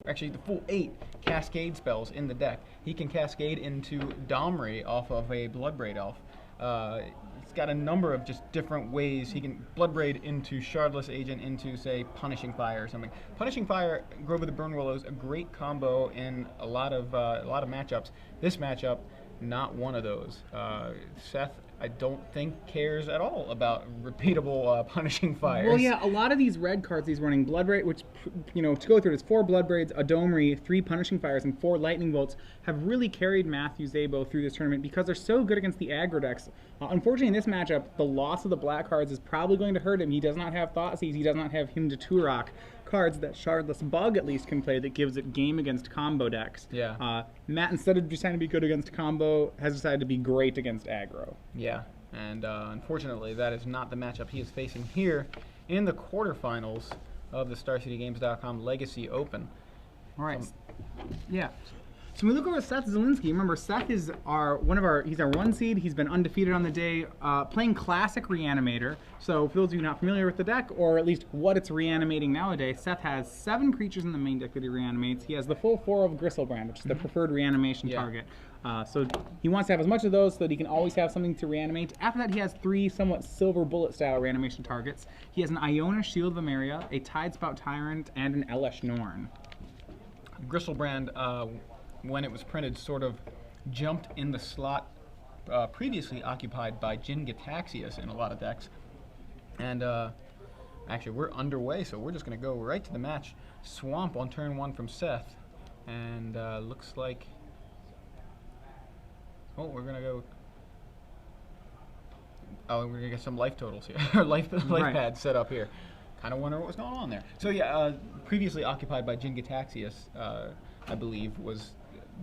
actually the full 8 Cascade spells in the deck. He can Cascade into Domri off of a Bloodbraid Elf. He's got a number of just different ways. He can Bloodbraid into Shardless Agent into, say, Punishing Fire or something. Punishing Fire, Grove of the Burn Willows, a great combo in a lot of matchups. This matchup, not one of those. Seth, I don't think, cares at all about repeatable Punishing Fires. Well, yeah, a lot of these red cards he's running Bloodbraid, which, you know, to go through it, it's 4 Bloodbraids, a Domri, 3 Punishing Fires, and 4 Lightning Bolts, have really carried Matthew Szabo through this tournament because they're so good against the aggro decks. Unfortunately, in this matchup, the loss of the black cards is probably going to hurt him. He does not have Thoughtseize, he does not have Hymn to Turok, cards that Shardless Bug at least can play that gives it game against combo decks. Yeah. Matt, instead of deciding to be good against combo, has decided to be great against aggro. Yeah, and unfortunately that is not the matchup he is facing here in the quarterfinals of the StarCityGames.com Legacy Open. All right. Yeah. So when we look over at Seth Zulinski, remember Seth is he's our 1 seed. He's been undefeated on the day, playing Classic Reanimator. So for those of you not familiar with the deck, or at least what it's reanimating nowadays, Seth has 7 creatures in the main deck that he reanimates. He has the full 4 of Gristlebrand, which is the preferred reanimation target. So he wants to have as much of those so that he can always have something to reanimate. After that, he has 3 somewhat Silver Bullet style reanimation targets. He has an Iona Shield of Emeria, a Tidespout Tyrant, and an Elesh Norn. Gristlebrand, when it was printed, sort of jumped in the slot previously occupied by Jin Gitaxias in a lot of decks. And actually, we're underway, so we're just going to go right to the match. Swamp on turn 1 from Seth. And looks like... Oh, we're going to go... Oh, we're going to get some life totals here. life pads set up here. Kind of wonder what was going on there. So yeah, previously occupied by Jin Gitaxias, I believe, was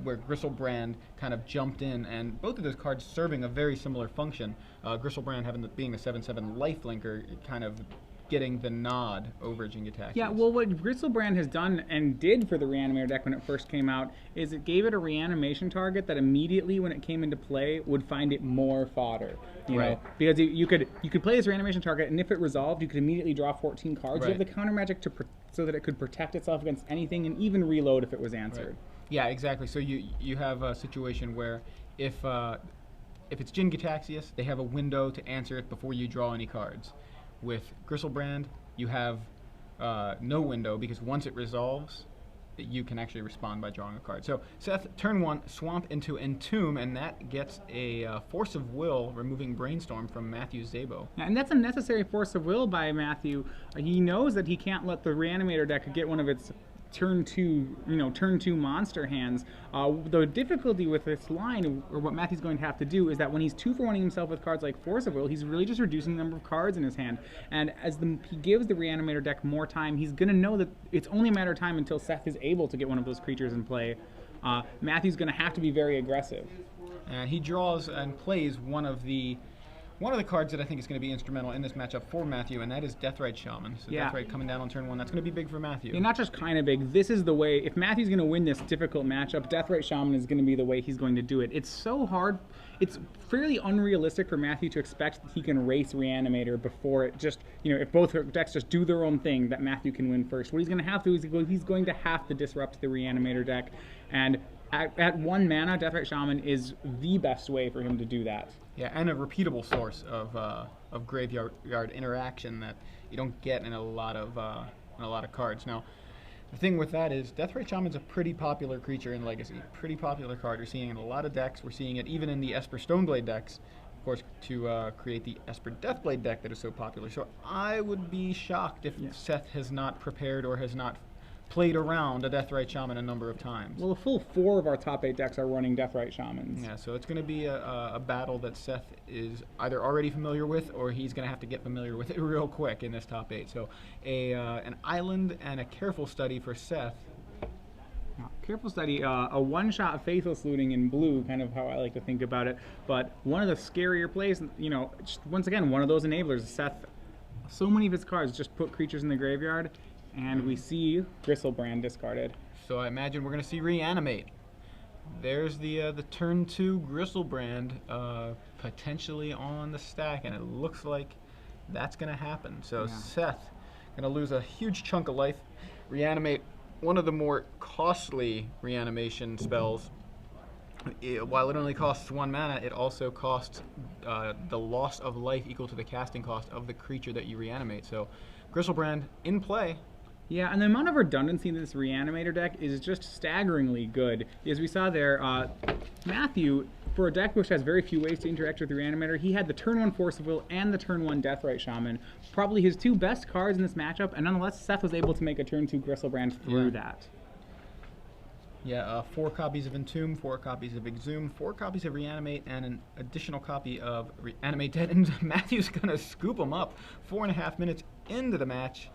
where Gristlebrand kind of jumped in, and both of those cards serving a very similar function. Gristlebrand being the 7/7 lifelinker, kind of getting the nod over Jin Gitaxias. Yeah, well, what Gristlebrand has done and did for the Reanimator deck when it first came out is it gave it a reanimation target that immediately, when it came into play, would find it more fodder. You know, because you could play this reanimation target, and if it resolved, you could immediately draw 14 cards. You have the counter magic so that it could protect itself against anything and even reload if it was answered. Yeah, exactly. So you have a situation where if it's Jin Gitaxias, they have a window to answer it before you draw any cards. With Gristlebrand, you have no window, because once it resolves, you can actually respond by drawing a card. So Seth, turn 1, Swamp into Entomb, and that gets a Force of Will, removing Brainstorm from Matthew Szabo. Yeah, and that's a necessary Force of Will by Matthew. He knows that he can't let the Reanimator deck get one of its turn 2 monster hands. The difficulty with this line, or what Matthew's going to have to do, is that when he's 2-for-1ing himself with cards like Force of Will, he's really just reducing the number of cards in his hand. And as he gives the Reanimator deck more time, he's going to know that it's only a matter of time until Seth is able to get one of those creatures in play. Matthew's going to have to be very aggressive. And he draws and plays one of the cards that I think is going to be instrumental in this matchup for Matthew, and that is Deathrite Shaman. So Deathrite coming down on turn 1, that's going to be big for Matthew. Yeah, not just kind of big. This is the way, if Matthew's going to win this difficult matchup, Deathrite Shaman is going to be the way he's going to do it. It's so hard. It's fairly unrealistic for Matthew to expect that he can race Reanimator before it just, if both decks just do their own thing, that Matthew can win first. What he's going to have to do is he's going to have to disrupt the Reanimator deck, and at 1 mana, Deathrite Shaman is the best way for him to do that. Yeah, and a repeatable source of graveyard interaction that you don't get in a lot of cards. Now, the thing with that is Deathrite Shaman's a pretty popular creature in Legacy, pretty popular card. You're seeing it in a lot of decks. We're seeing it even in the Esper Stoneblade decks, of course, to create the Esper Deathblade deck that is so popular. So I would be shocked if Seth has not prepared or has not played around a Deathrite Shaman a number of times. Well, a full 4 of our top 8 decks are running Deathrite Shamans. Yeah, so it's going to be a battle that Seth is either already familiar with, or he's going to have to get familiar with it real quick in this top 8. So an Island and a Careful Study for Seth. Careful Study, a one-shot Faithless Looting in blue, kind of how I like to think about it. But one of the scarier plays, just once again, one of those enablers. Seth, so many of his cards just put creatures in the graveyard, and we see Gristlebrand discarded. So I imagine we're going to see Reanimate. There's the turn 2 Gristlebrand potentially on the stack, and it looks like that's going to happen. So Seth going to lose a huge chunk of life. Reanimate one of the more costly reanimation spells. While it only costs 1 mana, it also costs the loss of life equal to the casting cost of the creature that you reanimate. So, Gristlebrand in play. Yeah, and the amount of redundancy in this Reanimator deck is just staggeringly good. As we saw there, Matthew, for a deck which has very few ways to interact with the Reanimator, he had the turn 1 Force of Will and the turn 1 Deathrite Shaman. Probably his 2 best cards in this matchup, and nonetheless, Seth was able to make a turn 2 Gristlebrand through that. Yeah, 4 copies of Entomb, 4 copies of Exhume, 4 copies of Reanimate, and an additional copy of Reanimate Dead. And Matthew's going to scoop them up 4.5 minutes into the match.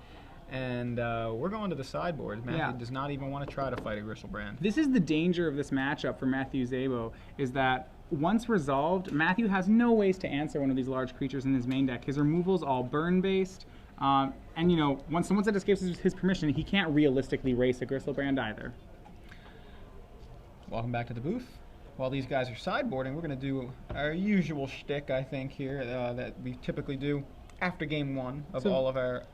And we're going to the sideboard. Matthew does not even want to try to fight a Gristlebrand. This is the danger of this matchup for Matthew Szabo, is that once resolved, Matthew has no ways to answer one of these large creatures in his main deck. His removal's all burn-based. And, you know, once someone set escapes his permission, he can't realistically race a Gristlebrand either. Welcome back to the booth. While these guys are sideboarding, we're going to do our usual shtick, I think, here that we typically do after game 1 of all of our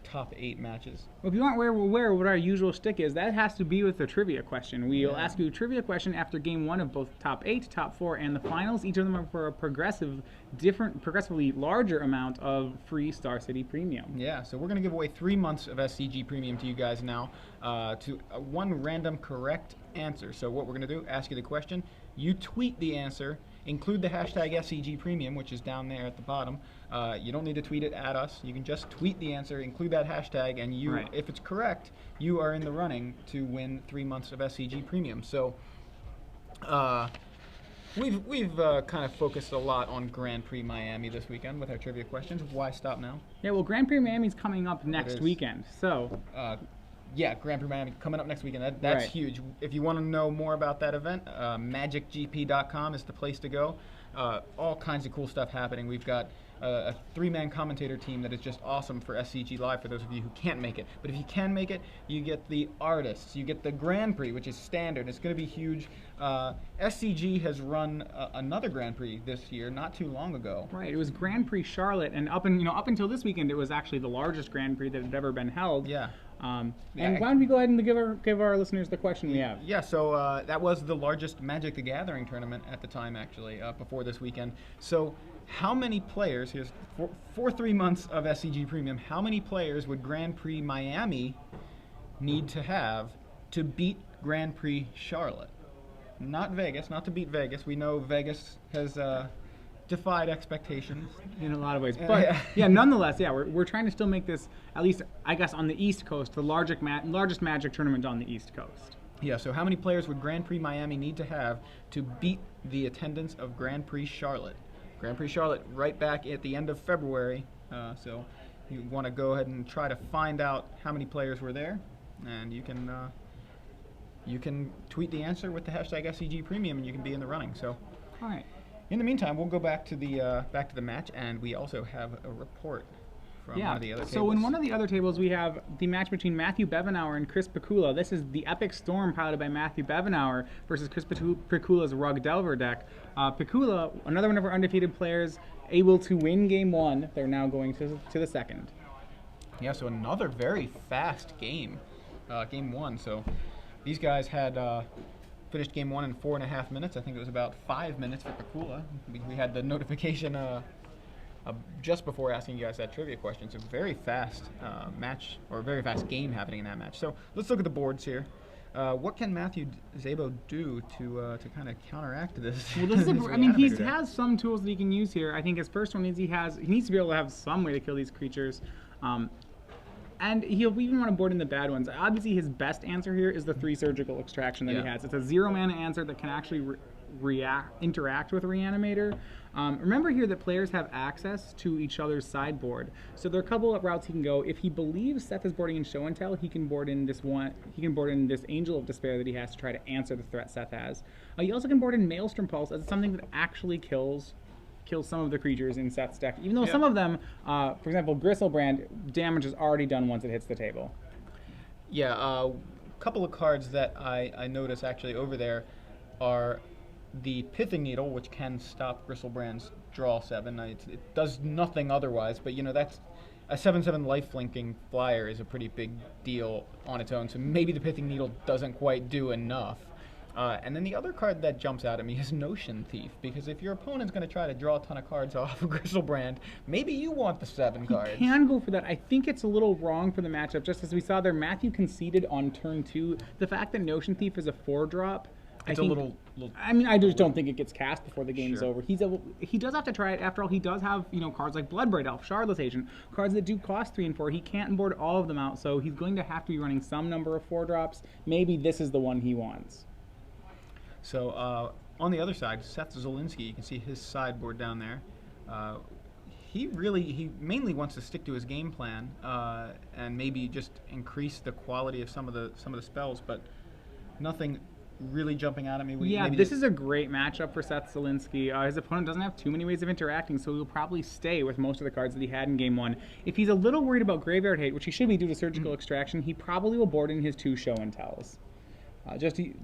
top 8 matches. Well, if you aren't aware what our usual shtick is, that has to be with the trivia question. We'll ask you a trivia question after game 1 of both top 8, top 4, and the finals. Each of them are for a progressively larger amount of free Star City Premium. Yeah, so we're going to give away 3 months of SCG Premium to you guys now to one random correct answer. So what we're going to do, ask you the question, you tweet the answer, include the hashtag SCG Premium, which is down there at the bottom. You don't need to tweet it at us. You can just tweet the answer, include that hashtag, and you, if it's correct, you are in the running to win 3 months of SCG Premium. So we've kind of focused a lot on Grand Prix Miami this weekend with our trivia questions. Why stop now? Yeah, well, Grand Prix Miami's coming up next weekend, so... yeah, Grand Prix Miami coming up next weekend. That's huge. If you want to know more about that event, magicgp.com is the place to go. All kinds of cool stuff happening. We've got a 3-man commentator team that is just awesome for SCG Live for those of you who can't make it. But if you can make it, you get the artists. You get the Grand Prix, which is standard. It's going to be huge. SCG has run another Grand Prix this year, not too long ago. Right. It was Grand Prix Charlotte, and up until this weekend, it was actually the largest Grand Prix that had ever been held. Yeah. And why don't we go ahead and give our listeners the question we have? Yeah, so that was the largest Magic the Gathering tournament at the time, actually, before this weekend. So how many players, here's for 3 months of SCG Premium, how many players would Grand Prix Miami need to have to beat Grand Prix Charlotte? Not Vegas, not to beat Vegas. We know Vegas has defied expectations in a lot of ways, but nonetheless, we're trying to still make this, at least I guess on the East Coast, the largest Magic tournament on the East Coast. Yeah, so how many players would Grand Prix Miami need to have to beat the attendance of Grand Prix Charlotte? Grand Prix Charlotte right back at the end of February, so you want to go ahead and try to find out how many players were there, and you can tweet the answer with the hashtag SCG Premium, and you can be in the running. So, all right. In the meantime, we'll go back to the match, and we also have a report from one of the other tables. So in one of the other tables, we have the match between Matthew Bevenauer and Chris Pikula. This is the Epic Storm piloted by Matthew Bevenauer versus Chris Pikula's Rug Delver deck. Pikula, another one of our undefeated players, able to win game 1. They're now going to the second. Yeah, so another very fast game, game 1. So these guys had finished game 1 in 4.5 minutes. I think it was about 5 minutes for Pikula. We had the notification just before asking you guys that trivia question. So very fast match, or very fast game happening in that match. So let's look at the boards here. What can Matthew Szabo do to kind of counteract this? Well, this is I mean, he has some tools that he can use here. I think his first one is he needs to be able to have some way to kill these creatures. And he'll even want to board in the bad ones. Obviously, his best answer here is the 3 surgical extraction that he has. It's a 0-mana answer that can actually interact with a Reanimator. Remember here that players have access to each other's sideboard. So there are a couple of routes he can go. If he believes Seth is boarding in Show and Tell, he can board in this one. He can board in this Angel of Despair that he has to try to answer the threat Seth has. He also can board in Maelstrom Pulse as something that actually kills some of the creatures in Seth's deck, even though some of them, for example, Gristlebrand, damage is already done once it hits the table. Yeah, a couple of cards that I notice actually over there are the Pithing Needle, which can stop Gristlebrand's draw 7. It does nothing otherwise, but you know, that's a 7/7 life-linking flyer is a pretty big deal on its own, so maybe the Pithing Needle doesn't quite do enough. And then the other card that jumps out at me is Notion Thief, because if your opponent's going to try to draw a ton of cards off of Griselbrand, maybe you want the 7 cards. You can go for that. I think it's a little wrong for the matchup, just as we saw there. Matthew conceded on turn 2. The fact that Notion Thief is a 4-drop, It's a little. I mean, I just don't think it gets cast before the game's Sure. over. He does have to try it. After all, he does have, cards like Bloodbraid Elf, Shardless Agent, cards that do cost 3 and 4. He can't board all of them out, so he's going to have to be running some number of 4-drops. Maybe this is the one he wants. So on the other side, Seth Zulinski, you can see his sideboard down there. He mainly wants to stick to his game plan and maybe just increase the quality of some of the spells, but nothing really jumping out at me. This is a great matchup for Seth Zulinski. His opponent doesn't have too many ways of interacting, so he'll probably stay with most of the cards that he had in game 1. If he's a little worried about graveyard hate, which he should be due to surgical extraction, he probably will board in his 2 show and tells.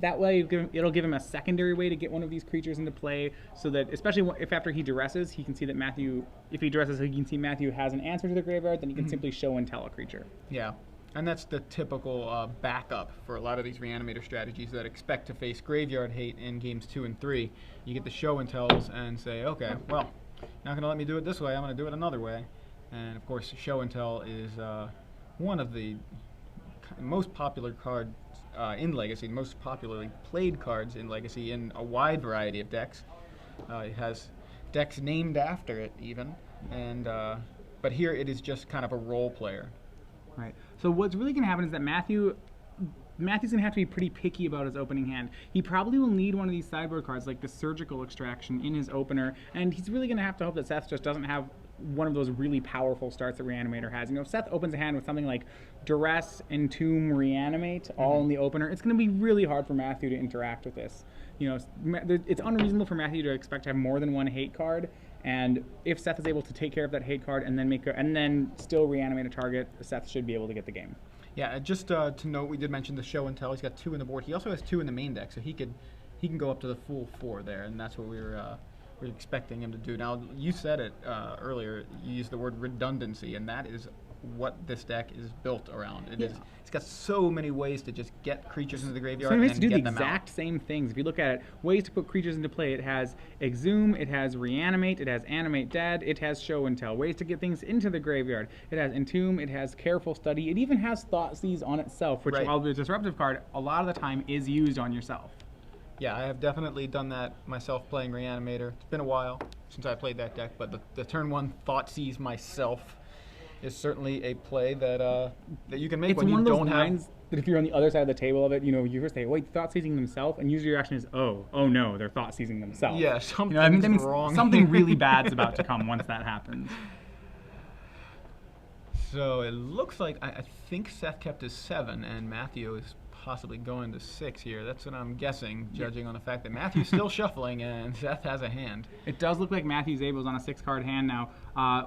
That way, it'll give him a secondary way to get one of these creatures into play, so that, especially if after he duresses, he can see that Matthew, if he duresses, he can see Matthew has an answer to the graveyard, then he can simply show and tell a creature. Yeah, and that's the typical backup for a lot of these Reanimator strategies that expect to face graveyard hate in games 2 and 3. You get the show and tells and say, okay, well, not going to let me do it this way, I'm going to do it another way. And of course, show and tell is one of the most popular cards in Legacy, most popularly played cards in Legacy in a wide variety of decks. It has decks named after it even, and but here it is just kind of a role player. Right. So what's really going to happen is that Matthew's going to have to be pretty picky about his opening hand. He probably will need one of these sideboard cards like the Surgical Extraction in his opener, and he's really going to have to hope that Seth just doesn't have one of those really powerful starts that Reanimator has. If Seth opens a hand with something like Duress, Entomb, Reanimate, all in the opener, it's going to be really hard for Matthew to interact with this. It's unreasonable for Matthew to expect to have more than one hate card, and if Seth is able to take care of that hate card and then still reanimate a target, Seth should be able to get the game. Yeah, just to note, we did mention the show and tell. He's got 2 in the board. He also has 2 in the main deck, so he can go up to the full 4 there, and that's what we're expecting him to do. Now, you said it earlier. You used the word redundancy, and that is what this deck is built around. It's got so many ways to just get creatures into the graveyard and get them out. do the exact same things. If you look at it, ways to put creatures into play, it has Exhume, it has Reanimate, it has Animate Dead, it has Show and Tell. Ways to get things into the graveyard. It has Entomb, it has Careful Study, it even has Thoughtseize on itself, which while the disruptive card, a lot of the time is used on yourself. Yeah, I have definitely done that myself playing Reanimator. It's been a while since I played that deck, but the turn 1 Thoughtseize myself is certainly a play that you can make it's when one you of those don't lines have. That if you're on the other side of the table of it, you first say, "Wait, thought seizing themselves," and usually your reaction is, "Oh no, they're thought seizing themselves." Yeah, something's that means wrong. Something really bad's about to come once that happens. So it looks like I think Seth kept his 7, and Matthew is possibly going to 6 here. That's what I'm guessing, judging on the fact that Matthew's still shuffling and Seth has a hand. It does look like Matthew Szabo's on a 6-card hand now,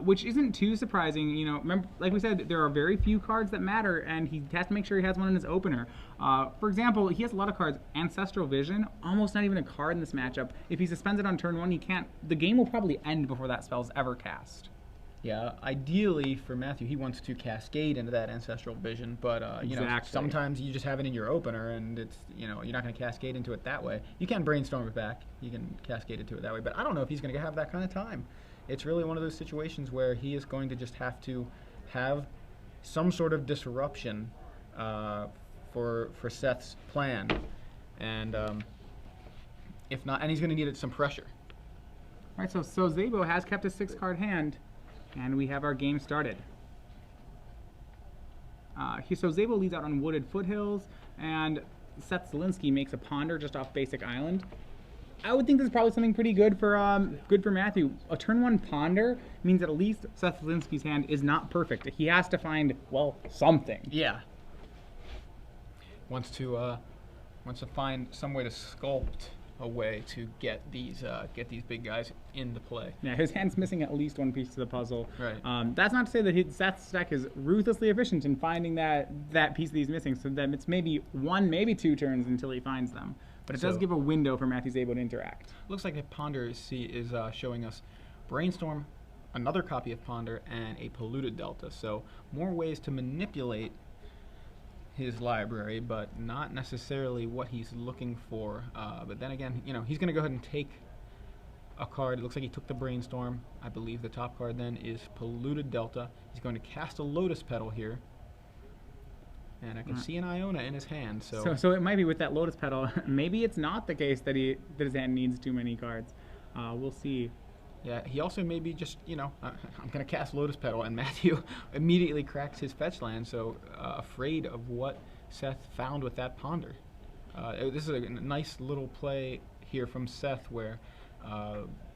which isn't too surprising. Remember, like we said, there are very few cards that matter, and he has to make sure he has one in his opener. For example, he has a lot of cards. Ancestral Vision, almost not even a card in this matchup. If he suspends it on turn 1, he can't. The game will probably end before that spell's ever cast. Yeah, ideally for Matthew, he wants to cascade into that Ancestral Vision, but sometimes you just have it in your opener, and it's you're not going to cascade into it that way. You can brainstorm it back, you can cascade into it that way, but I don't know if he's going to have that kind of time. It's really one of those situations where he is going to just have to have some sort of disruption for Seth's plan, and if not, and he's going to need some pressure. All right, so Szabo has kept a 6-card hand. And we have our game started. So Szabo leads out on Wooded Foothills, and Seth Zulinski makes a Ponder just off Basic Island. I would think this is probably something pretty good for Matthew. A turn 1 Ponder means that at least Seth Zulinski's hand is not perfect. He has to find, something. Yeah. Wants to find some way to sculpt a way to get these big guys into play. Yeah, his hand's missing at least one piece to the puzzle. Right. That's not to say that Seth's deck is ruthlessly efficient in finding that piece that he's missing, so that it's maybe 1, maybe 2 turns until he finds them. But it does give a window for Matthew Szabo to interact. Looks like the Ponder is showing us Brainstorm, another copy of Ponder, and a Polluted Delta. So more ways to manipulate his library, but not necessarily what he's looking for. But then again, he's going to go ahead and take a card. It looks like he took the Brainstorm. I believe the top card then is Polluted Delta. He's going to cast a Lotus Petal here. And I can see an Iona in his hand. So it might be with that Lotus Petal. Maybe it's not the case that his hand needs too many cards. We'll see. Yeah, he also maybe just, I'm going to cast Lotus Petal, and Matthew immediately cracks his fetch land, so afraid of what Seth found with that Ponder. This is a nice little play here from Seth where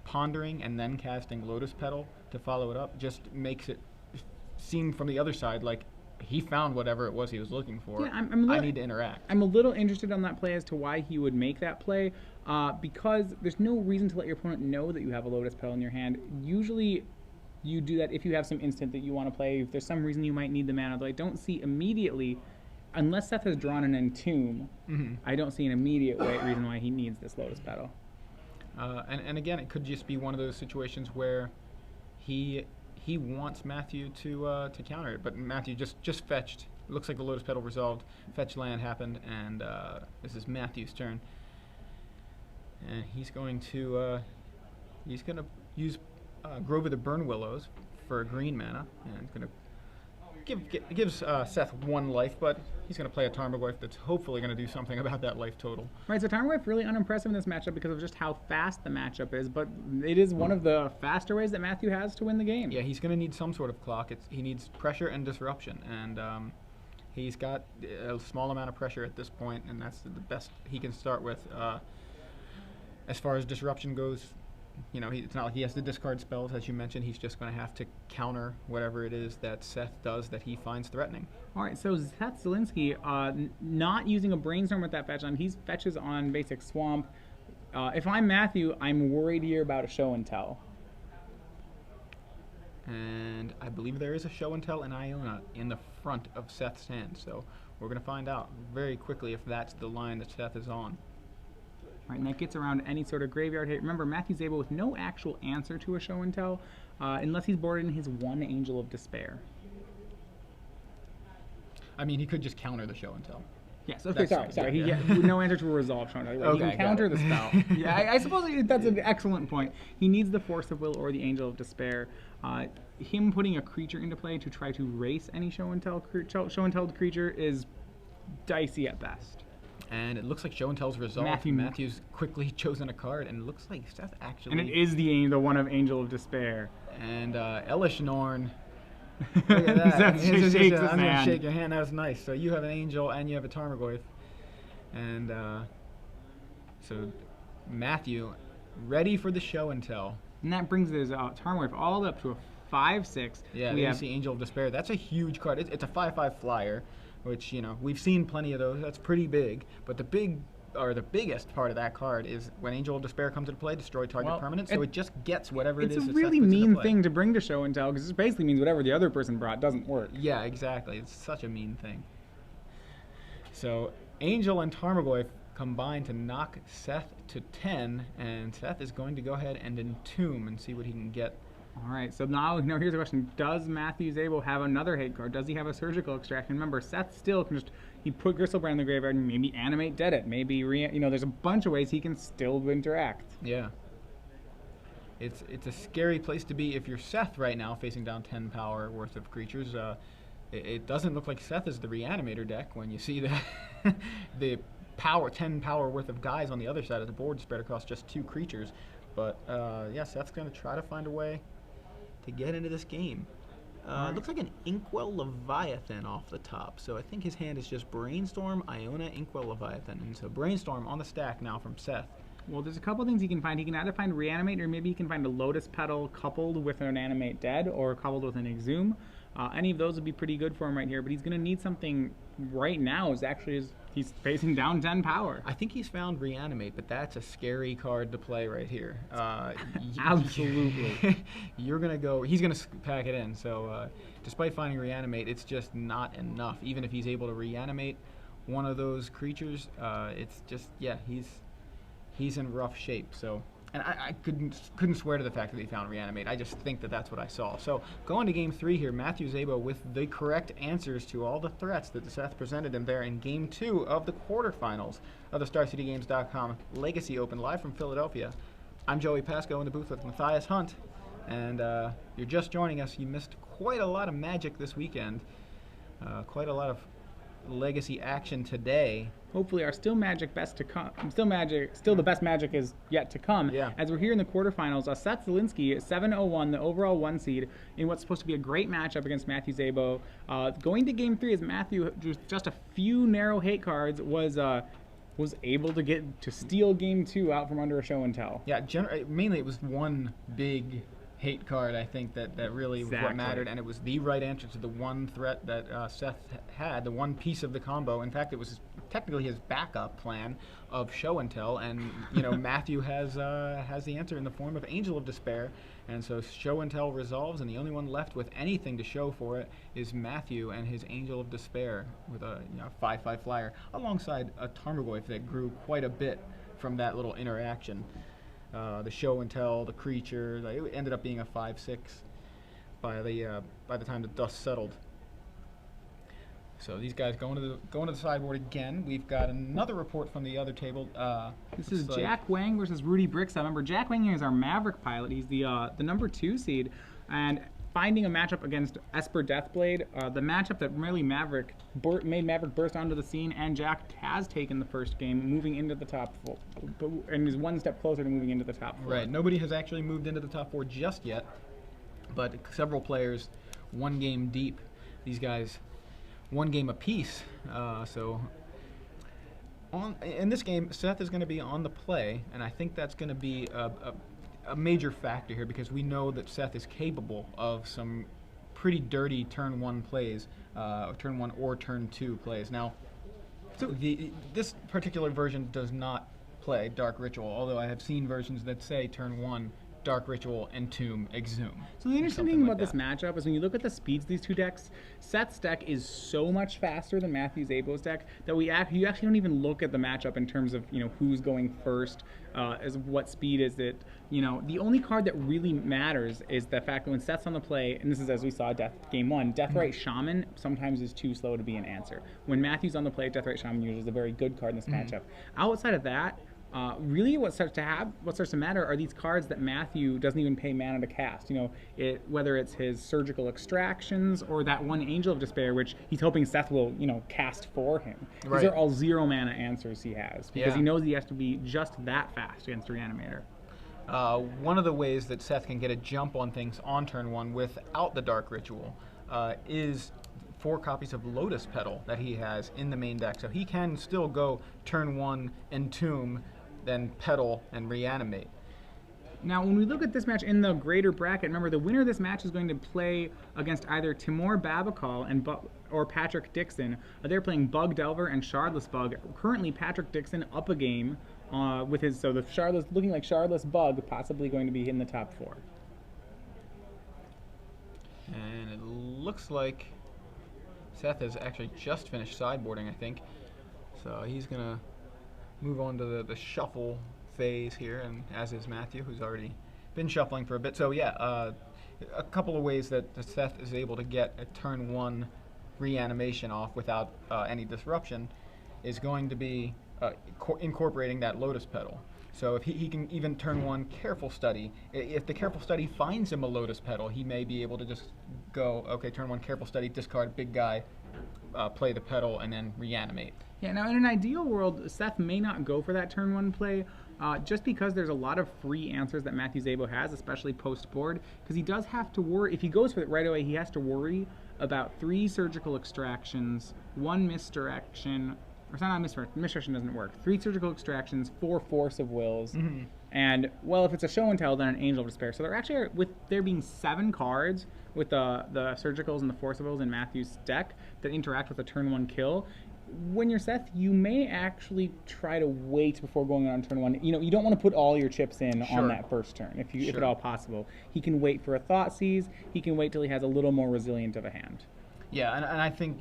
pondering and then casting Lotus Petal to follow it up just makes it seem from the other side like he found whatever it was he was looking for. Yeah, I need to interact. I'm a little interested on that play as to why he would make that play, because there's no reason to let your opponent know that you have a Lotus Petal in your hand. Usually you do that if you have some instant that you want to play. If there's some reason you might need the mana, though I don't see immediately, unless Seth has drawn an Entomb, I don't see an immediate reason why he needs this Lotus Petal. And again, it could just be one of those situations where he wants Matthew to counter it, but Matthew just fetched. It looks like the Lotus Petal resolved. Fetch land happened, and this is Matthew's turn. And he's going to use Grove of the Burn Willows for a green mana, and it's going to gives Seth 1 life, but he's going to play a Tarmogoyf that's hopefully going to do something about that life total. Right, so Tarmogoyf really unimpressive in this matchup because of just how fast the matchup is, but it is one of the faster ways that Matthew has to win the game. Yeah, he's going to need some sort of clock. He needs pressure and disruption, and he's got a small amount of pressure at this point, and that's the best he can start with. As far as disruption goes, it's not like he has to discard spells, as you mentioned. He's just going to have to counter whatever it is that Seth does that he finds threatening. All right, so Seth Zulinski, not using a Brainstorm with that fetch on. He fetches on basic Swamp. If I'm Matthew, I'm worried here about a Show and Tell. And I believe there is a Show and Tell and Iona in the front of Seth's hand, so we're going to find out very quickly if that's the line that Seth is on. Right, and that gets around any sort of graveyard hit. Remember, Matthew's Szabo with no actual answer to a Show and Tell, unless he's boarded in his 1 Angel of Despair. I mean, he could just counter the Show and Tell. Yes, okay, sorry. Yeah. He no answer to a Resolve Show and Tell. Right? Okay, he can counter the spell. Yeah, I suppose that's an excellent point. He needs the Force of Will or the Angel of Despair. Him putting a creature into play to try to race any Show and Tell creature is dicey at best. And it looks like Show and Tell's resolved. Matthew's quickly chosen a card, and it looks like Seth actually... And it is the one of Angel of Despair. And Elish Norn. Look at that. Seth shakes his I'm going to hand. shake your hand. That was nice. So you have an Angel, and you have a Tarmogoyf. And so Matthew, ready for the Show and Tell. And that brings his Tarmogoyf all the way up to a 5/6. Yeah, we see Angel of Despair. That's a huge card. It's a 5/5 flyer, which, we've seen plenty of those. That's pretty big. But the biggest part of that card is when Angel of Despair comes into play, destroy target permanent, so it just gets whatever it is. It's a really mean thing to bring to Show and Tell, because it basically means whatever the other person brought doesn't work. Yeah, exactly. It's such a mean thing. So Angel and Tarmogoyf combine to knock Seth to 10, and Seth is going to go ahead and Entomb and see what he can get. All right, so now here's the question. Does Matthew Szabo have another hate card? Does he have a Surgical Extraction? Remember, Seth still can he put Gristlebrand in the graveyard and maybe animate Dead It. Maybe, there's a bunch of ways he can still interact. Yeah. It's a scary place to be if you're Seth right now, facing down 10 power worth of creatures. It doesn't look like Seth is the Reanimator deck when you see the 10 power worth of guys on the other side of the board spread across just 2 creatures. But, yeah, Seth's going to try to find a way to get into this game. It looks like an Inkwell Leviathan off the top, so I think his hand is just Brainstorm, Iona, Inkwell Leviathan, and so Brainstorm on the stack now from Seth. Well, there's a couple things he can find. He can either find Reanimate, or maybe he can find a Lotus Petal coupled with an Animate Dead, or coupled with an Exhume. Any of those would be pretty good for him right here, but he's going to need something right now. He's facing down 10 power. I think he's found Reanimate, but that's a scary card to play right here. Absolutely. He's going to pack it in. So despite finding Reanimate, it's just not enough. Even if he's able to reanimate one of those creatures, it's just, yeah, he's in rough shape. So And I couldn't swear to the fact that he found Reanimate. I just think that that's what I saw. So going to Game 3 here, Matthew Szabo with the correct answers to all the threats that Seth presented him there in Game 2 of the quarterfinals of the StarCityGames.com Legacy Open, live from Philadelphia. I'm Joey Pasco in the booth with Matthias Hunt, and you're just joining us. You missed quite a lot of magic this weekend, quite a lot of Legacy action today. Hopefully our still the best magic is yet to come. Yeah. As we're here in the quarterfinals, Seth Zulinski, 7-0-1, the overall 1 seed, in what's supposed to be a great matchup against Matthew Szabo. Going to Game 3 as Matthew, just a few narrow hate cards, was able to steal Game 2 out from under a show and tell. Yeah, mainly it was one big hate card, I think, that really was what mattered, and it was the right answer to the one threat that Seth had, the one piece of the combo. In fact, it was technically his backup plan of show and tell, and Matthew has the answer in the form of Angel of Despair, and so show and tell resolves, and the only one left with anything to show for it is Matthew and his Angel of Despair with a 5/5 flyer alongside a Tarmogoyf that grew quite a bit from that little interaction. The show and tell, the creature, it ended up being a 5/6 by the time the dust settled. So these guys going to the sideboard again. We've got another report from the other table. This is Jack Wang versus Rudy Bricks. Remember, Jack Wang is our Maverick pilot. He's the number 2 seed, and finding a matchup against Esper Deathblade, the matchup that really made Maverick burst onto the scene, and Jack has taken the first game, moving into the top 4, and is one step closer to moving into the top 4. Right, nobody has actually moved into the top 4 just yet, but several players, one game deep. These guys, one game apiece. In this game, Seth is going to be on the play, and I think that's going to be a major factor here, because we know that Seth is capable of some pretty dirty turn 1 plays, turn 1 or turn 2 plays. Now, this particular version does not play Dark Ritual, although I have seen versions that say turn 1 Dark Ritual, Entomb, Exhume. So the interesting thing about this matchup is when you look at the speeds of these two decks, Seth's deck is so much faster than Matthew Szabo's deck that you actually don't even look at the matchup in terms of who's going first, as what speed is it. The only card that really matters is the fact that when Seth's on the play, and this is as we saw Game 1, Deathrite Shaman sometimes is too slow to be an answer. When Matthew's on the play, Deathrite Shaman usually is a very good card in this matchup. Outside of that, really what starts to matter are these cards that Matthew doesn't even pay mana to cast. Whether it's his Surgical Extractions or that one Angel of Despair, which he's hoping Seth will cast for him. Right. These are all 0 mana answers he has, because he knows he has to be just that fast against Reanimator. One of the ways that Seth can get a jump on things on turn 1 without the Dark Ritual is 4 copies of Lotus Petal that he has in the main deck. So he can still go turn 1, Entomb, then Petal, and Reanimate. Now, when we look at this match in the greater bracket, remember the winner of this match is going to play against either Timur Babakal or Patrick Dixon. They're playing Bug Delver and Shardless Bug. Currently, Patrick Dixon up a game with his, so the Shardless, looking like Shardless Bug, possibly going to be in the top 4. And it looks like Seth has actually just finished sideboarding, I think. So he's going to move on to the shuffle phase here, and as is Matthew, who's already been shuffling for a bit. So yeah, a couple of ways that Seth is able to get a turn 1 reanimation off without any disruption is going to be incorporating that Lotus Petal. So if he can even turn 1 Careful Study, if the Careful Study finds him a Lotus Petal, he may be able to just go, okay, turn 1 Careful Study, discard big guy, play the Petal, and then reanimate. Yeah, now in an ideal world, Seth may not go for that turn 1 play, just because there's a lot of free answers that Matthew Szabo has, especially post-board, because he does have to worry, if he goes for it right away, he has to worry about 3 Surgical Extractions, 1 Misdirection, or it's not misdirection doesn't work, 3 Surgical Extractions, 4 Force of Wills, and, well, if it's a show and tell, then an Angel of Despair. So there actually are, with there being 7 cards with the Surgicals and the Force of Wills in Matthew's deck that interact with a turn 1 kill, when you're Seth, you may actually try to wait before going on turn 1. You don't want to put all your chips in on that first turn, if at all possible. He can wait for a Thought Seize. He can wait till he has a little more resilient of a hand. Yeah, and I think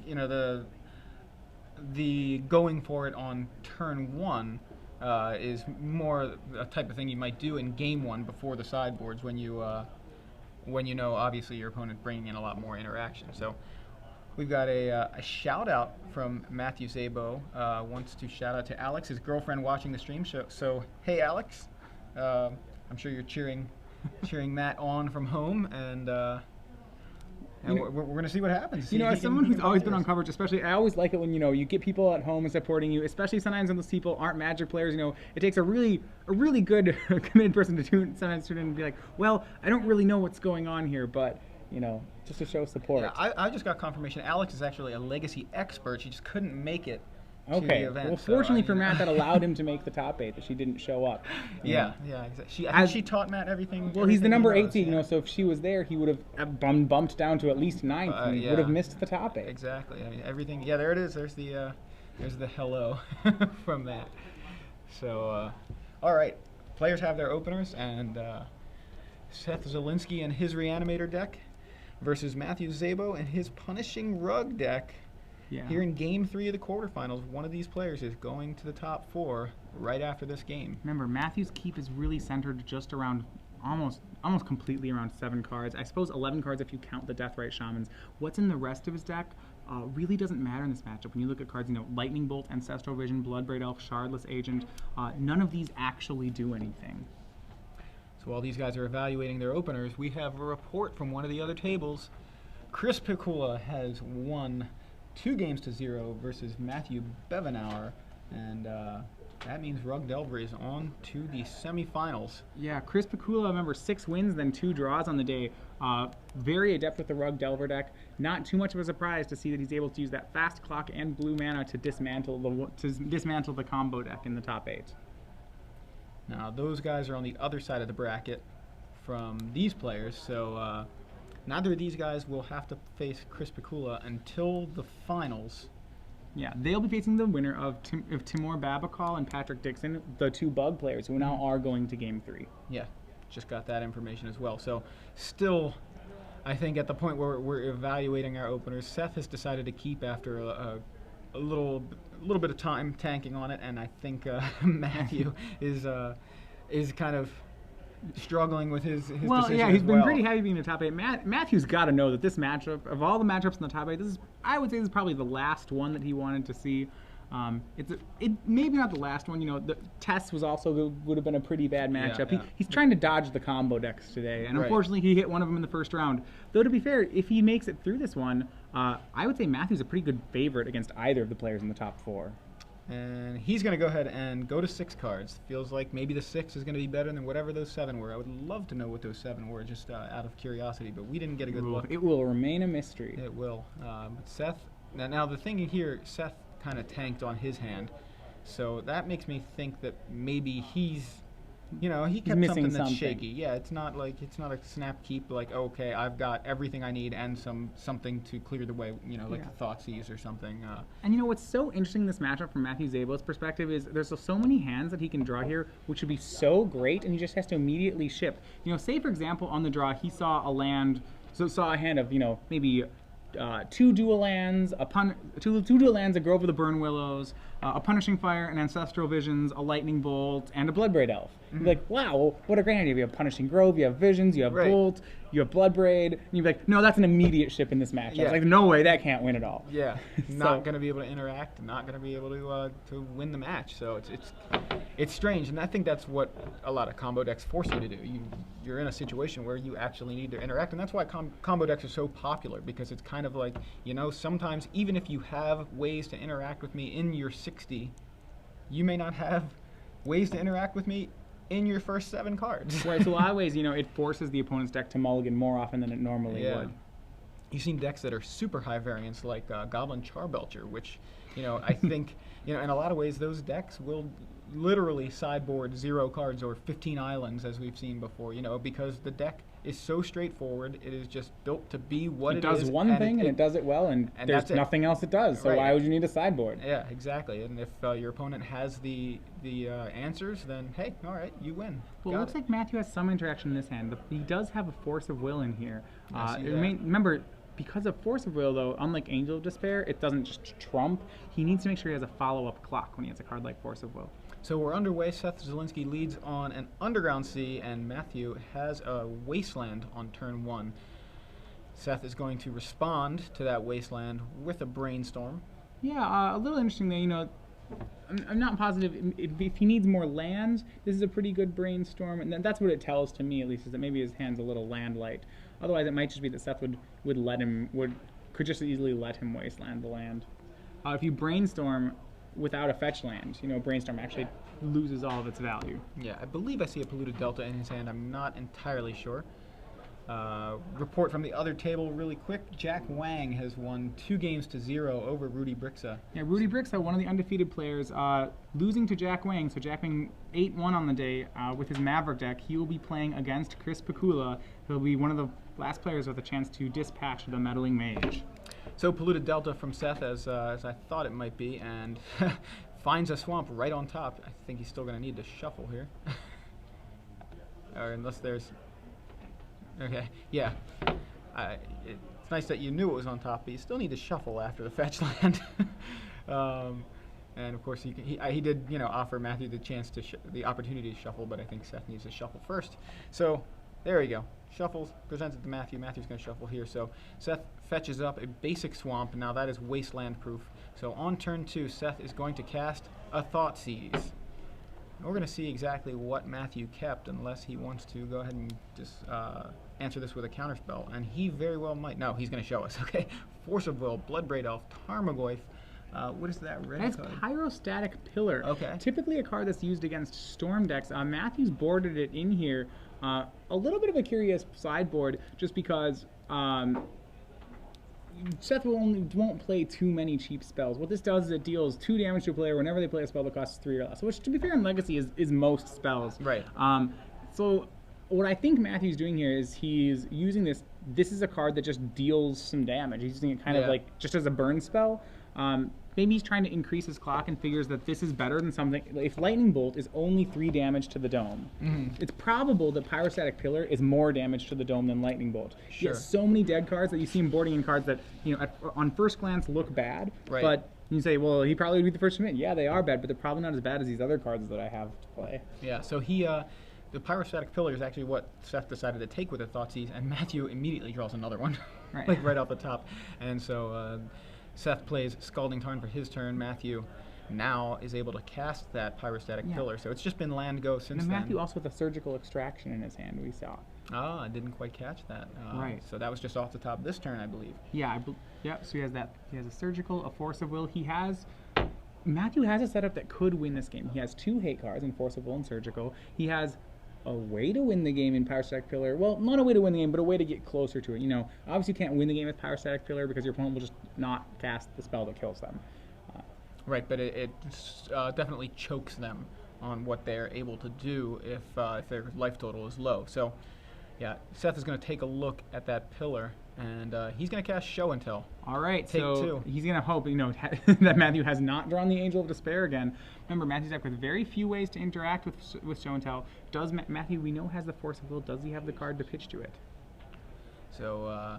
the going for it on turn 1 is more a type of thing you might do in game one before the sideboards when you know obviously your opponent bringing in a lot more interaction. So we've got a shout out from Matthew Szabo. Wants to shout out to Alex, his girlfriend, watching the stream. So hey Alex, I'm sure you're cheering Matt on from home, and we're going to see what happens. As someone who's always been on coverage, especially, I always like it when, you get people at home supporting you, especially sometimes when those people aren't Magic players. It takes a really good committed person to sometimes tune in and be like, well, I don't really know what's going on here, but, just to show support. Yeah, I just got confirmation. Alex is actually a Legacy expert. She just couldn't make it to the event. Well, fortunately for Matt, that allowed him to make the top 8, that she didn't show up. Yeah, exactly. She taught Matt everything. Well, he's the number 8 seed, so if she was there, he would have bumped down to at least 9th and would have missed the top 8. Exactly. I mean, everything. Yeah, there it is. There's the hello from Matt. So, all right, players have their openers, and Seth Zulinski and his Reanimator deck versus Matthew Szabo and his Punishing Rug deck. Yeah. Here in Game 3 of the quarterfinals, one of these players is going to the top 4 right after this game. Remember, Matthew's keep is really centered just around almost completely around 7 cards. I suppose 11 cards if you count the Deathrite Shamans. What's in the rest of his deck really doesn't matter in this matchup. When you look at cards, Lightning Bolt, Ancestral Vision, Bloodbraid Elf, Shardless Agent, none of these actually do anything. So while these guys are evaluating their openers, we have a report from one of the other tables. Chris Pikula has won 2-0 versus Matthew Bevenauer, and that means Rug Delver is on to the semifinals. Yeah, Chris Pikula, remember, 6 wins, then 2 draws on the day. Very adept with the Rug Delver deck. Not too much of a surprise to see that he's able to use that fast clock and blue mana to dismantle the combo deck in the top 8. Now those guys are on the other side of the bracket from these players, so neither of these guys will have to face Chris Pikula until the finals. Yeah, they'll be facing the winner of Timur Babakal and Patrick Dixon, the 2 bug players who now are going to Game 3. Yeah, just got that information as well. So still, I think at the point where we're evaluating our openers, Seth has decided to keep after a little bit of time tanking on it, and I think Matthew is kind of struggling with his well, yeah, he's been pretty heavy being in the top 8. Matthew's got to know that this matchup, of all the matchups in the top 8, I would say this is probably the last one that he wanted to see. It maybe not the last one. The Tess would have been a pretty bad matchup. Yeah. He's trying to dodge the combo decks today, and unfortunately he hit one of them in the first round. Though to be fair, if he makes it through this one, I would say Matthew's a pretty good favorite against either of the players in the top 4. And he's going to go ahead and go to 6 cards. Feels like maybe the 6 is going to be better than whatever those 7 were. I would love to know what those 7 were, just out of curiosity, but we didn't get a good look. It will remain a mystery. It will. But Seth, now the thing here, Seth kind of tanked on his hand, so that makes me think that maybe he kept something that's shaky. Yeah, it's not a snap keep like, okay, I've got everything I need and something to clear the way, like the Thoughtseize or something. And what's so interesting in this matchup from Matthew Szabo's perspective is there's so many hands that he can draw here, which would be so great, and he just has to immediately ship. Say for example on the draw he saw a hand of maybe 2 dual lands, two dual lands, a Grove of the Burn Willows, a Punishing Fire, an Ancestral Visions, a Lightning Bolt, and a Bloodbraid Elf. You'd be like, wow, what a great idea. You have Punishing Grove, you have Visions, you have Bolt, you have Bloodbraid, and you'd be like, no, that's an immediate ship in this match. Yeah. It's like, no way, that can't win at all. Yeah, not going to be able to interact, not going to be able to win the match. So it's strange, and I think that's what a lot of combo decks force you to do. You're in a situation where you actually need to interact, and that's why combo decks are so popular, because it's kind of like, sometimes even if you have ways to interact with me in your 60, you may not have ways to interact with me in your first 7 cards. Right, so a lot of ways, it forces the opponent's deck to mulligan more often than it normally would. You've seen decks that are super high variance, like Goblin Charbelcher, which, I think, in a lot of ways, those decks will literally sideboard 0 cards or 15 islands, as we've seen before, because the deck is so straightforward. It is just built to be what it is. It does one thing, and it does it well, and there's nothing else it does, so why would you need a sideboard? Yeah, exactly. And if your opponent has the answers, then, hey, all right, you win. Well, it looks like Matthew has some interaction in this hand. He does have a Force of Will in here. Remember, because of Force of Will, though, unlike Angel of Despair, it doesn't just trump. He needs to make sure he has a follow-up clock when he has a card like Force of Will. So we're underway. Seth Zulinski leads on an Underground Sea, and Matthew has a Wasteland on turn 1. Seth is going to respond to that Wasteland with a Brainstorm. Yeah, a little interesting there. You know, I'm not positive if he needs more lands. This is a pretty good Brainstorm, and that's what it tells to me, at least, is that maybe his hand's a little land light. Otherwise, it might just be that Seth could just easily let him Wasteland the land. If you Brainstorm without a fetch land, you know, Brainstorm actually loses all of its value. Yeah, I believe I see a Polluted Delta in his hand. I'm not entirely sure. Report from the other table really quick. Jack Wang has won 2-0 over Rudy Brixa. Yeah, Rudy Brixa, one of the undefeated players, losing to Jack Wang. So Jack Wang 8-1 on the day with his Maverick deck. He will be playing against Chris Pikula. He'll be one of the last players with a chance to dispatch the Meddling Mage. So Polluted Delta from Seth, as I thought it might be, and finds a swamp right on top. I think he's still going to need to shuffle here. Or unless there's... Okay, yeah. It's nice that you knew it was on top, but you still need to shuffle after the fetch land. And of course, he did, you know, offer Matthew the chance to the opportunity to shuffle, but I think Seth needs to shuffle first. So there you go. Shuffles, presents it to Matthew. Matthew's going to shuffle here. So Seth fetches up a basic swamp. Now that is Wasteland proof. So on turn 2, Seth is going to cast a Thoughtseize. And we're going to see exactly what Matthew kept, unless he wants to go ahead and just answer this with a counterspell. And he very well might. No, he's going to show us. Okay, Force of Will, Bloodbraid Elf, Tarmogoyf. What is that red That's card? Pyrostatic Pillar. Okay. Typically a card that's used against Storm decks. Matthew's boarded it in here. A little bit of a curious sideboard, just because Seth won't play too many cheap spells. What this does is it deals 2 damage to a player whenever they play a spell that costs 3 or less, which, to be fair, in Legacy is most spells. Right. So what I think Matthew's doing here is he's using this. This is a card that just deals some damage. He's using it kind of like just as a burn spell. Maybe he's trying to increase his clock and figures that this is better than something. If Lightning Bolt is only 3 damage to the dome, it's probable that Pyrostatic Pillar is more damage to the dome than Lightning Bolt. Sure. He has so many dead cards that you see him boarding in cards that, you know, on first glance look bad, but you say, well, he probably would be the first to admit, yeah, they are bad, but they're probably not as bad as these other cards that I have to play. Yeah, so the Pyrostatic Pillar is actually what Seth decided to take with the Thoughtseize, and Matthew immediately draws another one, like right off the top. And so Seth plays Scalding Tarn for his turn. Matthew now is able to cast that Pyrostatic Pillar. So it's just been land go since then. And Matthew also with a Surgical Extraction in his hand, we saw. Ah, I didn't quite catch that. So that was just off the top this turn, I believe. Yeah, so he has that. He has a Surgical, a Force of Will. Matthew has a setup that could win this game. He has 2 hate cards in Force of Will and Surgical. He has a way to win the game in Pyrostatic Pillar. Well, not a way to win the game, but a way to get closer to it. You know, obviously you can't win the game with Pyrostatic Pillar because your opponent will just not cast the spell that kills them. Right, but it definitely chokes them on what they're able to do if their life total is low. So, yeah, Seth is going to take a look at that pillar, and he's going to cast Show and Tell. All right, Take so 2. He's going to hope, you know, that Matthew has not drawn the Angel of Despair again. Remember, Matthew's deck with very few ways to interact with Show and Tell. Does Matthew, we know, has the Force of Will. Does he have the card to pitch to it? So,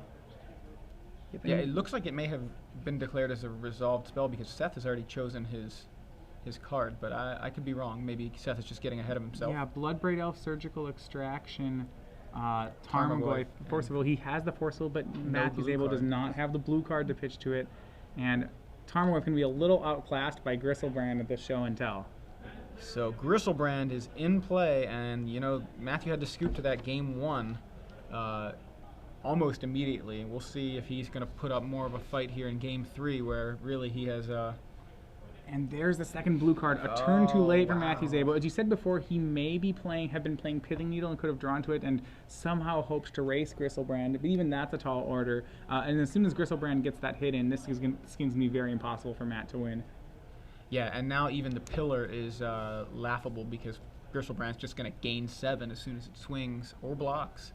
yeah, it looks like it may have been declared as a resolved spell because Seth has already chosen his card, but I could be wrong. Maybe Seth is just getting ahead of himself. Yeah, Bloodbraid Elf, Surgical Extraction, Tarmogoyf, Force of Will. He has the Force of Will, but Matthew Szabo does not have the blue card to pitch to it. And Tarmogoyf can be a little outclassed by Gristlebrand at the Show and Tell. So Gristlebrand is in play, and you know Matthew had to scoop to that game 1 almost immediately. We'll see if he's going to put up more of a fight here in game 3, where really he has. And there's the second blue card, a turn too late for Matthew Szabo. As you said before, he may be have been playing Pithing Needle and could have drawn to it and somehow hopes to race Gristlebrand, but even that's a tall order. And as soon as Gristlebrand gets that hit in, this game's going to be very impossible for Matt to win. Yeah, and now even the pillar is laughable because Gristlebrand's just going to gain 7 as soon as it swings or blocks.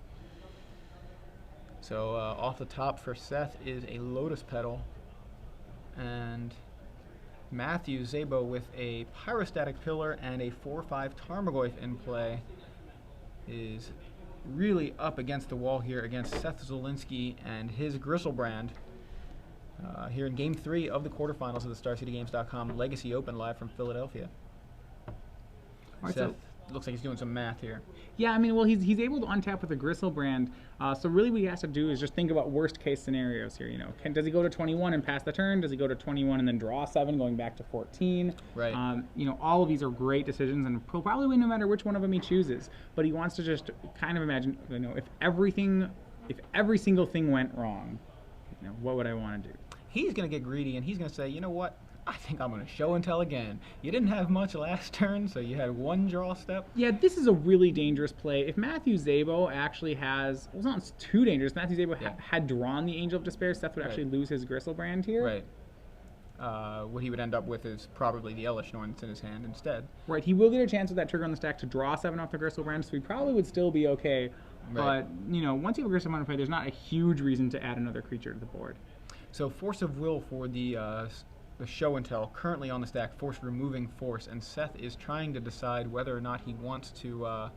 So off the top for Seth is a Lotus Petal, and Matthew Szabo with a Pyrostatic Pillar and a 4/5 Tarmogoyf in play is really up against the wall here against Seth Zulinski and his Griselbrand. Here in Game 3 of the quarterfinals of the StarCityGames.com Legacy Open live from Philadelphia. Right, Seth looks like he's doing some math here. Yeah, I mean, well, he's able to untap with a Griselbrand. So really what he has to do is just think about worst case scenarios here. You know, does he go to 21 and pass the turn? Does he go to 21 and then draw 7 going back to 14? Right. You know, all of these are great decisions and he'll probably win no matter which one of them he chooses. But he wants to just kind of imagine, you know, if every single thing went wrong, you know, what would I want to do? He's going to get greedy and he's going to say, you know what? I think I'm going to show and tell again. You didn't have much last turn, so you had one draw step. Yeah, this is a really dangerous play. If Matthew Szabo actually has, well, it's not too dangerous. Matthew Szabo had drawn the Angel of Despair, Seth would actually lose his Griselbrand here. Right. What he would end up with is probably the Elishnorn that's in his hand instead. Right, he will get a chance with that trigger on the stack to draw 7 off the Griselbrand, so he probably would still be okay. Right. But, you know, once you have a Griselbrand in play, there's not a huge reason to add another creature to the board. So Force of Will for the show and tell, currently on the stack, Force removing Force, and Seth is trying to decide whether or not he wants to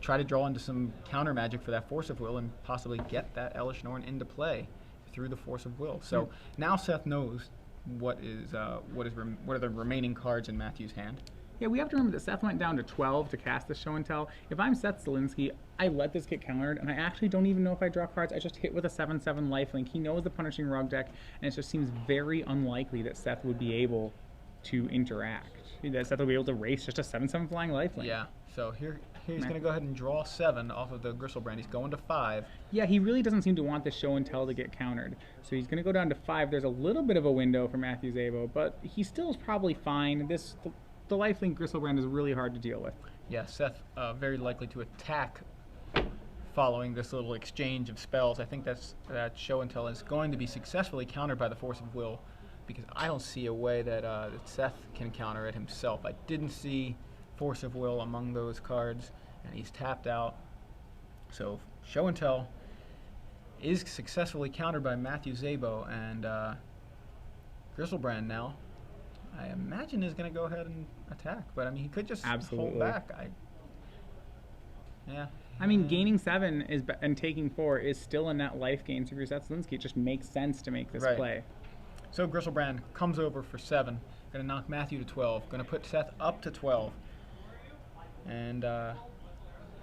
try to draw into some counter magic for that Force of Will and possibly get that Elishnorn into play through the Force of Will. So now Seth knows what are the remaining cards in Matthew's hand. Yeah, we have to remember that Seth went down to 12 to cast the show and tell. If I'm Seth Zulinski, I let this get countered, and I actually don't even know if I draw cards. I just hit with a 7/7 lifelink. He knows the Punishing Rug deck, and it just seems very unlikely that Seth would be able to interact. That Seth will be able to race just a 7/7 flying lifelink. Yeah, so here he's going to go ahead and draw 7 off of the Griselbrand. He's going to 5. Yeah, he really doesn't seem to want this show and tell to get countered. So he's going to go down to 5. There's a little bit of a window for Matthew Szabo, but he still is probably fine. The lifelink Griselbrand is really hard to deal with. Yeah, Seth very likely to attack following this little exchange of spells. I think that show and tell is going to be successfully countered by the Force of Will, because I don't see a way that Seth can counter it himself. I didn't see Force of Will among those cards, and he's tapped out. So show and tell is successfully countered by Matthew Szabo, and Griselbrand now, I imagine, is going to go ahead and attack. But I mean, he could just hold back. Yeah. I mean, gaining 7 and taking 4 is still a net life gain. So if you're Seth Zulinski, it just makes sense to make this play. So Griselbrand comes over for 7. Going to knock Matthew to 12. Going to put Seth up to 12. And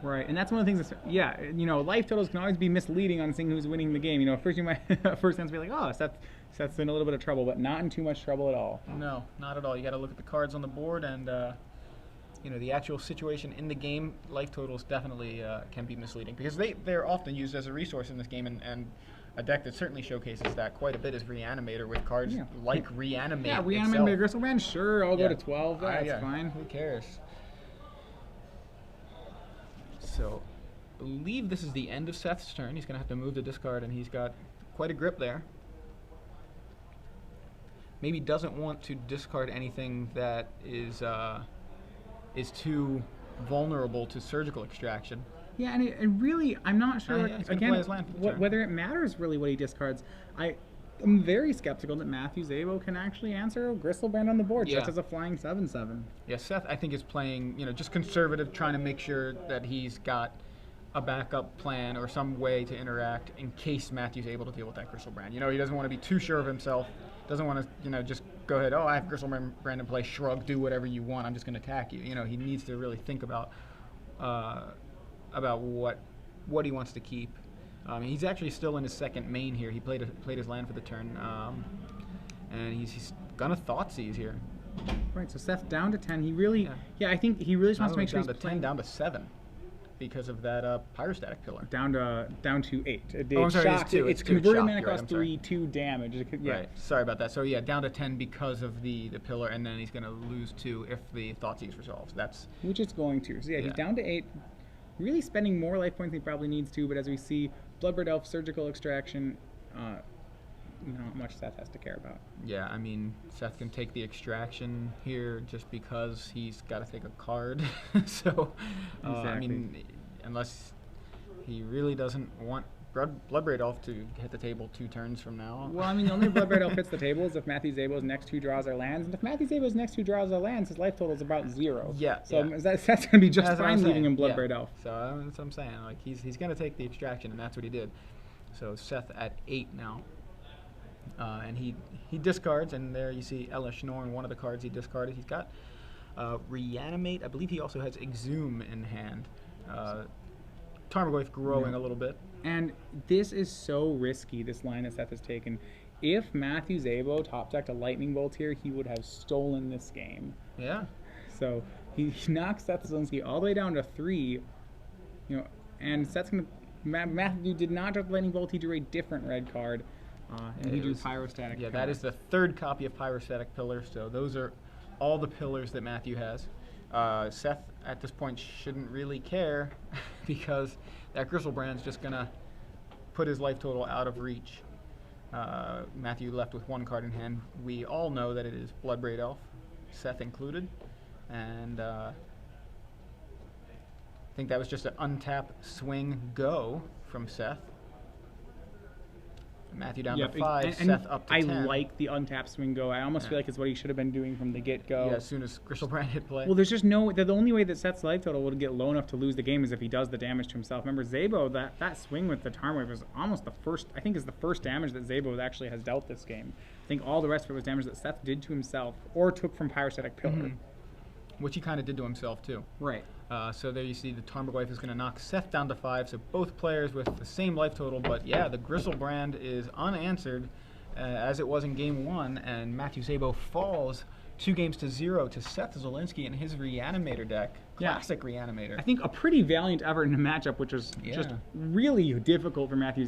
right, and that's one of the things that's, yeah, you know, life totals can always be misleading on seeing who's winning the game. You know, first you might first glance be like, oh, Seth's in a little bit of trouble, but not in too much trouble at all. No, not at all. You got to look at the cards on the board, and you know, the actual situation in the game. Life totals definitely can be misleading, because they're often used as a resource in this game, and a deck that certainly showcases that quite a bit is Reanimator, with cards like Reanimate. Yeah, Reanimate Griselbrand, sure, I'll go to 12. That's fine. Who cares? So, I believe this is the end of Seth's turn. He's going to have to move the discard, and he's got quite a grip there. Maybe doesn't want to discard anything that is too vulnerable to surgical extraction. Yeah, and really, I'm not sure, again, whether it matters really what he discards. I'm very skeptical that Matthew Szabo can actually answer Griselbrand on the board just as a flying 7/7. Yeah, Seth, I think, is playing, you know, just conservative, trying to make sure that he's got a backup plan or some way to interact in case Matthew's able to deal with that Griselbrand. You know, he doesn't want to be too sure of himself. Doesn't want to, you know, just go ahead, oh, I have Griselbrand in play, shrug, do whatever you want, I'm just going to attack you. You know, he needs to really think about what he wants to keep. He's actually still in his second main here. He played his land for the turn, and he's gonna Thoughtseize here. Right. So Seth down to 10. He really, I think he really just wants to make sure he's down to 10, down to 7, because of that pyrostatic pillar. Down to 8. I'm sorry, it's converted mana cost 3, 2 damage. Right. Sorry about that. So yeah, down to 10 because of the pillar, and then he's gonna lose 2 if the Thoughtseize resolves. Which it's going to. So yeah, he's down to 8. Really spending more life points than he probably needs to, but as we see, Bloodbraid Elf, Surgical Extraction, not much Seth has to care about. Yeah, I mean, Seth can take the extraction here just because he's got to take a card. So, exactly. I mean, unless he really doesn't want Bloodbraid Elf to hit the table 2 turns from now. Well, I mean, the only Bloodbraid Elf hits the table is if Matthew Szabo's next 2 draws are lands, and if Matthew Szabo's next 2 draws are lands, his life total is about 0. Yeah. So that's going to be just That's what I'm fine leaving saying. him Bloodbraid Elf. So that's what I'm saying. Like he's going to take the extraction, and that's what he did. So Seth at 8 now. And he discards, and there you see Elish Norn, one of the cards he discarded. He's got Reanimate. I believe he also has Exhume in hand. Tarmogoyf growing a little bit. And this is so risky, this line that Seth has taken. If Matthew Szabo top decked a Lightning Bolt here, he would have stolen this game. Yeah. So he knocks Seth Zulinski all the way down to 3. And Seth's going to... Matthew did not draw the Lightning Bolt, he drew a different red card. And he drew Pyrostatic Yeah, Pillar. that is the 3rd copy of Pyrostatic Pillar, so those are all the pillars that Matthew has. Seth, at this point, shouldn't really care because that Gristlebrand's just going to put his life total out of reach. Matthew left with 1 card in hand. We all know that it is Bloodbraid Elf, Seth included, and I think that was just an untap swing go from Seth. Matthew down to 5, Seth up to 10. I like the untapped swing go. I almost feel like it's what he should have been doing from the get-go. Yeah, as soon as Gristlebrand hit play. Well, there's just the only way that Seth's life total would get low enough to lose the game is if he does the damage to himself. Remember, Szabo, that swing with the Tarmogoyf was almost the first, I think is the first damage that Szabo actually has dealt this game. I think all the rest of it was damage that Seth did to himself or took from Pyrostatic Pillar. Which he kind of did to himself, too. Right. So there you see the Tarmogoyf is going to knock Seth down to 5, so both players with the same life total, but yeah, the Gristlebrand is unanswered as it was in Game 1, and Matthew Szabo falls 2 games to 0 to Seth Zulinski in his Reanimator deck. Classic Reanimator. I think a pretty valiant effort in a matchup, which was just really difficult for Matthew Szabo.